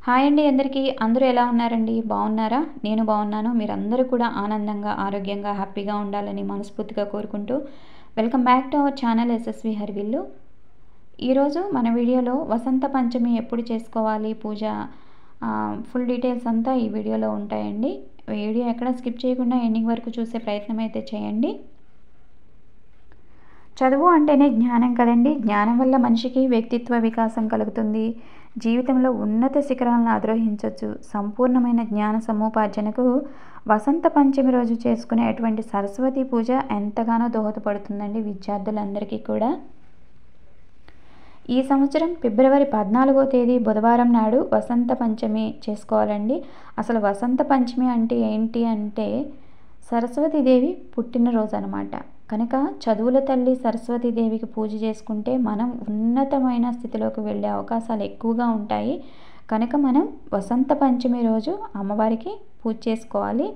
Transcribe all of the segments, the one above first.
Hi అండి అందరికీ. అందరూ ఎలా ఉన్నారండి? బాగున్నారా? నేను బాగున్నాను. మీరందరూ కూడా ఆనందంగా, ఆరోగ్యంగా, హ్యాపీగా ఉండాలని మనస్ఫూర్తిగా కోరుకుంటూ welcome back to our channel SSV హరివిల్లు. ఈరోజు మన వీడియోలో వసంత పంచమి ఎప్పుడు చేసుకోవాలి పూజ ఫుల్ డీటెయిల్స్ అంతా ఈ వీడియోలో ఉంటాయండి. వీడియో ఎక్కడ స్కిప్ చేయకుండా ఎండింగ్ వరకు చూసే ప్రయత్నం అయితే చేయండి. చదువు అంటేనే జ్ఞానం కదండి. జ్ఞానం వల్ల మనిషికి వ్యక్తిత్వ వికాసం కలుగుతుంది. జీవితంలో ఉన్నత శిఖరాలను అధిరోహించవచ్చు. సంపూర్ణమైన జ్ఞాన సముపార్జనకు వసంత పంచమి రోజు చేసుకునేటువంటి సరస్వతి పూజ ఎంతగానో దోహదపడుతుందండి విద్యార్థులందరికీ కూడా. ఈ సంవత్సరం ఫిబ్రవరి 14వ తేదీ బుధవారం నాడు వసంత పంచమి చేసుకోవాలండి. అసలు వసంత పంచమి అంటే ఏంటి అంటే సరస్వతీదేవి పుట్టినరోజు అనమాట. కనుక చదువుల తల్లి సరస్వతీదేవికి పూజ చేసుకుంటే మనం ఉన్నతమైన స్థితిలోకి వెళ్ళే అవకాశాలు ఎక్కువగా ఉంటాయి. కనుక మనం వసంత పంచమి రోజు అమ్మవారికి పూజ చేసుకోవాలి.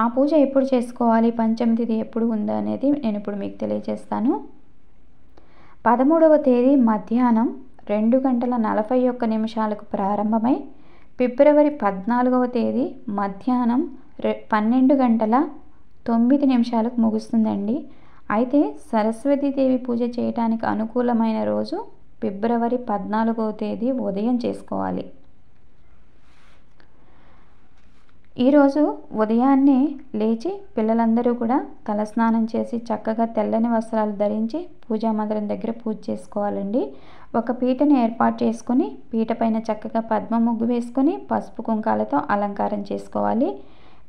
ఆ పూజ ఎప్పుడు చేసుకోవాలి, పంచమి తిథి ఎప్పుడు ఉందా అనేది నేను ఇప్పుడు మీకు తెలియజేస్తాను. 13వ తేదీ మధ్యాహ్నం 2:41 ప్రారంభమై ఫిబ్రవరి 14వ తేదీ మధ్యాహ్నం 12:09 ముగుస్తుందండి. అయితే సరస్వతీదేవి పూజ చేయడానికి అనుకూలమైన రోజు ఫిబ్రవరి 14వ తేదీ ఉదయం చేసుకోవాలి. ఈరోజు ఉదయాన్నే లేచి పిల్లలందరూ కూడా తలస్నానం చేసి చక్కగా తెల్లని వస్త్రాలు ధరించి పూజా మందిరం దగ్గర పూజ చేసుకోవాలండి. ఒక పీటను ఏర్పాటు చేసుకొని పీట పైన చక్కగా పద్మ ముగ్గు వేసుకొని పసుపు కుంకాలతో అలంకారం చేసుకోవాలి.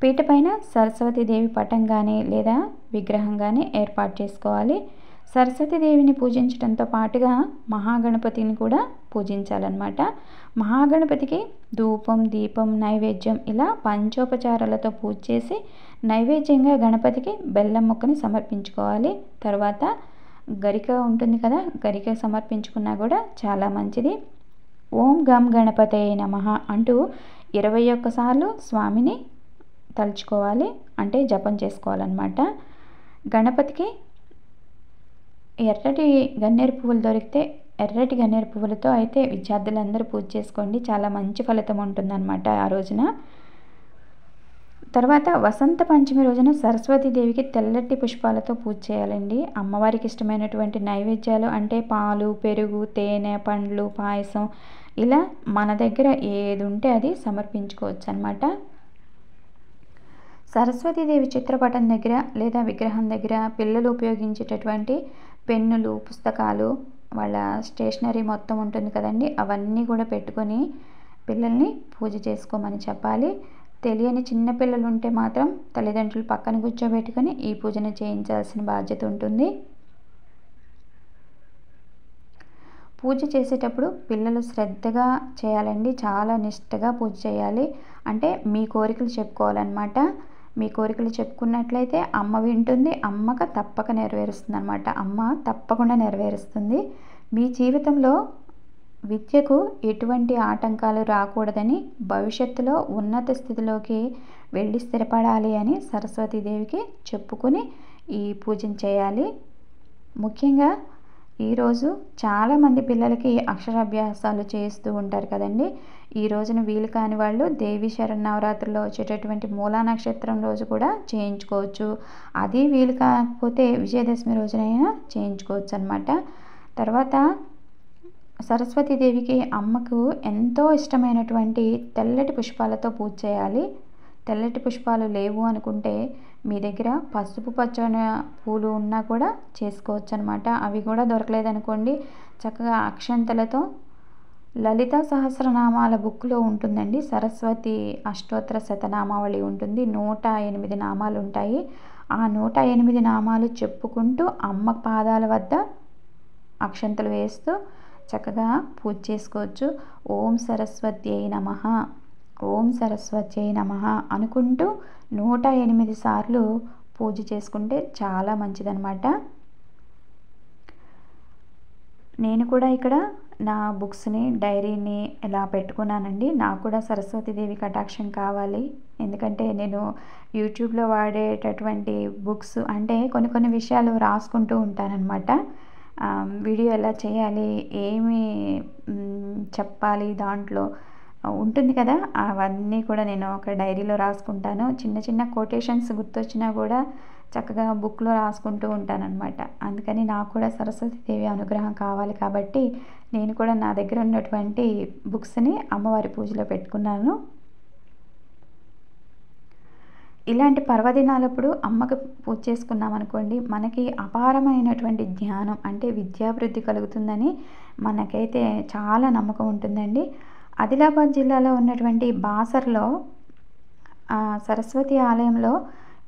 పీట పైన సరస్వతీదేవి పటం కానీ లేదా విగ్రహం కానీ ఏర్పాటు చేసుకోవాలి. సరస్వతీదేవిని పూజించడంతో పాటుగా మహాగణపతిని కూడా పూజించాలన్నమాట. మహాగణపతికి ధూపం, దీపం, నైవేద్యం ఇలా పంచోపచారాలతో పూజ చేసి నైవేద్యంగా గణపతికి బెల్లం ముక్కని సమర్పించుకోవాలి. తర్వాత గరిక ఉంటుంది కదా, గరిక సమర్పించుకున్నా కూడా చాలా మంచిది. ఓం గం గణపతయే నమః అంటూ 21 సార్లు స్వామిని తలుచుకోవాలి, అంటే జపం చేసుకోవాలన్నమాట. గణపతికి ఎర్రటి గన్నేరు పువ్వులు దొరికితే ఎర్రటి గన్నేరు పువ్వులతో అయితే విద్యార్థులందరూ పూజ చేసుకోండి, చాలా మంచి ఫలితం ఉంటుందన్నమాట ఆ రోజున. తర్వాత వసంత పంచమి రోజున సరస్వతీదేవికి తెల్లటి పుష్పాలతో పూజ చేయాలండి. అమ్మవారికి ఇష్టమైనటువంటి నైవేద్యాలు అంటే పాలు, పెరుగు, తేనె, పండ్లు, పాయసం ఇలా మన దగ్గర ఏది ఉంటే అది సమర్పించుకోవచ్చు అన్నమాట. సరస్వతీదేవి చిత్రపటం దగ్గర లేదా విగ్రహం దగ్గర పిల్లలు ఉపయోగించేటటువంటి పెన్నులు, పుస్తకాలు, వాళ్ళ స్టేషనరీ మొత్తం ఉంటుంది కదండి, అవన్నీ కూడా పెట్టుకొని పిల్లల్ని పూజ చేసుకోమని చెప్పాలి. తెలియని చిన్నపిల్లలు ఉంటే మాత్రం తల్లిదండ్రులు పక్కన కూర్చోబెట్టుకొని ఈ పూజను చేయించాల్సిన బాధ్యత ఉంటుంది. పూజ చేసేటప్పుడు పిల్లలు శ్రద్ధగా చేయాలండి, చాలా నిష్టగా పూజ చేయాలి. అంటే మీ కోరికలు చెప్పుకోవాలన్నమాట. మీ కోరికలు చెప్పుకున్నట్లయితే అమ్మ వింటుంది, అమ్మక తప్పక నెరవేరుస్తుంది అన్నమాట. అమ్మ తప్పకుండా నెరవేరుస్తుంది. మీ జీవితంలో విద్యకు ఎటువంటి ఆటంకాలు రాకూడదని, భవిష్యత్తులో ఉన్నత స్థితిలోకి వెళ్ళి స్థిరపడాలి అని సరస్వతీదేవికి చెప్పుకొని ఈ పూజను చేయాలి. ముఖ్యంగా ఈరోజు చాలామంది పిల్లలకి అక్షరాభ్యాసాలు చేస్తూ ఉంటారు కదండి. ఈ రోజున వీలు కాని వాళ్ళు దేవి శరన్నవరాత్రిలో వచ్చేటటువంటి మూలా నక్షత్రం రోజు కూడా చేయించుకోవచ్చు. అది వీలు కాకపోతే విజయదశమి రోజునైనా చేయించుకోవచ్చు అన్నమాట. తర్వాత సరస్వతీదేవికి అమ్మకు ఎంతో ఇష్టమైనటువంటి తెల్లటి పుష్పాలతో పూజ చేయాలి. తెల్లటి పుష్పాలు లేవు అనుకుంటే మీ దగ్గర పసుపు పచ్చని పూలు ఉన్నా కూడా చేసుకోవచ్చు అనమాట. అవి కూడా దొరకలేదనుకోండి, చక్కగా అక్షంతలతో లలిత సహస్రనామాల బుక్లో ఉంటుందండి, సరస్వతి అష్టోత్తర శతనామావళి ఉంటుంది. 108 నామాలు ఉంటాయి. ఆ 108 నామాలు చెప్పుకుంటూ అమ్మ పాదాల వద్ద అక్షంతలు వేస్తూ చక్కగా పూజ చేసుకోవచ్చు. ఓం సరస్వత్యై నమః, ఓం సరస్వత్యై నమః అనుకుంటూ 108 సార్లు పూజ చేసుకుంటే చాలా మంచిదన్నమాట. నేను కూడా ఇక్కడ నా బుక్స్ని, డైరీని ఇలా పెట్టుకున్నానండి. నాకు కూడా సరస్వతీదేవి కటాక్షం కావాలి. ఎందుకంటే నేను యూట్యూబ్లో వాడేటటువంటి బుక్స్ అంటే కొన్ని విషయాలు రాసుకుంటూ ఉంటానన్నమాట. వీడియో ఎలా చేయాలి, ఏమి చెప్పాలి దాంట్లో ఉంటుంది కదా, అవన్నీ కూడా నేను ఒక డైరీలో రాసుకుంటాను. చిన్న చిన్న కొటేషన్స్ గుర్తొచ్చినా కూడా చక్కగా బుక్లో రాసుకుంటూ ఉంటానన్నమాట. అందుకని నాకు కూడా సరస్వతీదేవి అనుగ్రహం కావాలి కాబట్టి నేను కూడా నా దగ్గర ఉన్నటువంటి బుక్స్ని అమ్మవారి పూజలో పెట్టుకున్నాను. ఇలాంటి పర్వదినాలప్పుడు అమ్మకు పూజ చేసుకున్నాం అనుకోండి, మనకి అపారమైనటువంటి జ్ఞానం అంటే విద్యాభివృద్ధి కలుగుతుందని మనకైతే చాలా నమ్మకం ఉంటుందండి. ఆదిలాబాద్ జిల్లాలో ఉన్నటువంటి బాసర్లో సరస్వతి ఆలయంలో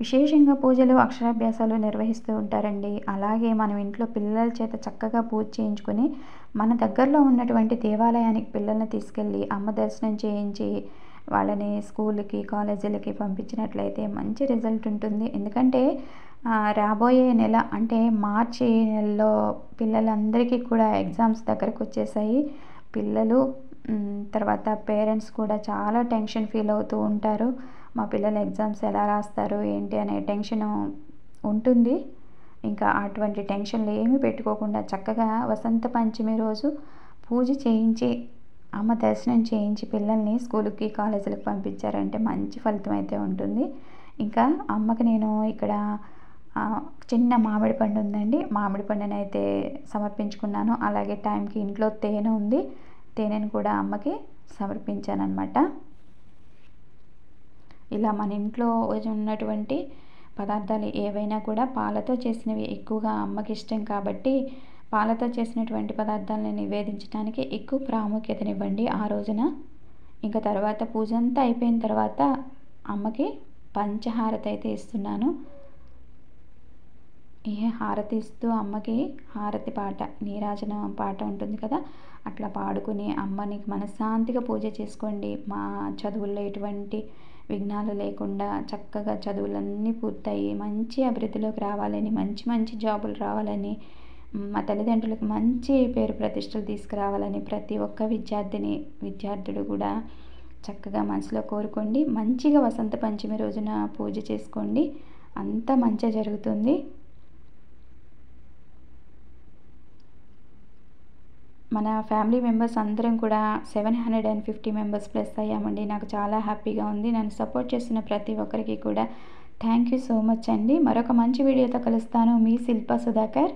విశేషంగా పూజలు, అక్షరాభ్యాసాలు నిర్వహిస్తూ ఉంటారండి. అలాగే మనం ఇంట్లో పిల్లల చేత చక్కగా పూజ చేయించుకొని మన దగ్గరలో ఉన్నటువంటి దేవాలయానికి పిల్లల్ని తీసుకెళ్ళి అమ్మ దర్శనం చేయించి వాళ్ళని స్కూల్కి, కాలేజీలకి పంపించినట్లయితే మంచి రిజల్ట్ ఉంటుంది. ఎందుకంటే రాబోయే నెల అంటే మార్చి నెలలో పిల్లలందరికీ కూడా ఎగ్జామ్స్ దగ్గరకు వచ్చేసాయి. పిల్లలు తర్వాత పేరెంట్స్ కూడా చాలా టెన్షన్ ఫీల్ అవుతూ ఉంటారు. మా పిల్లలు ఎగ్జామ్స్ ఎలా రాస్తారు ఏంటి అనే టెన్షన్ ఉంటుంది. ఇంకా అటువంటి టెన్షన్లు ఏమీ పెట్టుకోకుండా చక్కగా వసంత పంచమి రోజు పూజ చేయించి అమ్మ దర్శనం చేయించి పిల్లల్ని స్కూల్కి, కాలేజీలకు పంపించారంటే మంచి ఫలితం అయితే ఉంటుంది. ఇంకా అమ్మకి నేను ఇక్కడ చిన్న మామిడి పండు ఉందండి, మామిడి పండుని అయితే సమర్పించుకున్నాను. అలాగే టైంకి ఇంట్లో తేనె ఉంది, తేనెను కూడా అమ్మకి సమర్పించానన్నమాట. ఇలా మన ఇంట్లో ఉన్నటువంటి పదార్థాలు ఏవైనా కూడా పాలతో చేసినవి ఎక్కువగా అమ్మకి ఇష్టం కాబట్టి పాలతో చేసినటువంటి పదార్థాలను నివేదించడానికి ఎక్కువ ప్రాముఖ్యతనివ్వండి ఆ రోజున. ఇంకా తర్వాత పూజ అంతా అయిపోయిన తర్వాత అమ్మకి పంచహారతి అయితే ఇస్తున్నాను. ఈ హారతి ఇస్తూ అమ్మకి హారతి పాట, నీరాజన పాట ఉంటుంది కదా, అట్లా పాడుకుని అమ్మని మనశ్శాంతిగా పూజ చేసుకోండి. మా చదువుల్లో ఎటువంటి విఘ్నాలు లేకుండా చక్కగా చదువులన్నీ పూర్తయి మంచి అభివృద్ధిలోకి రావాలని, మంచి మంచి జాబులు రావాలని, మా తల్లిదండ్రులకు మంచి పేరు ప్రతిష్టలు తీసుకురావాలని ప్రతి ఒక్క విద్యార్థుడు కూడా చక్కగా మనసులో కోరుకోండి. మంచిగా వసంత పంచమి రోజున పూజ చేసుకోండి, అంతా మంచిగా జరుగుతుంది. మన ఫ్యామిలీ మెంబర్స్ అందరం కూడా 750 మెంబర్స్ ప్లస్ అయ్యామండి. నాకు చాలా హ్యాపీగా ఉంది. నన్ను సపోర్ట్ చేస్తున్న ప్రతి ఒక్కరికి కూడా థ్యాంక్ యూ సో మచ్ అండి. మరొక మంచి వీడియోతో కలుస్తాను. మీ శిల్పా సుధాకర్.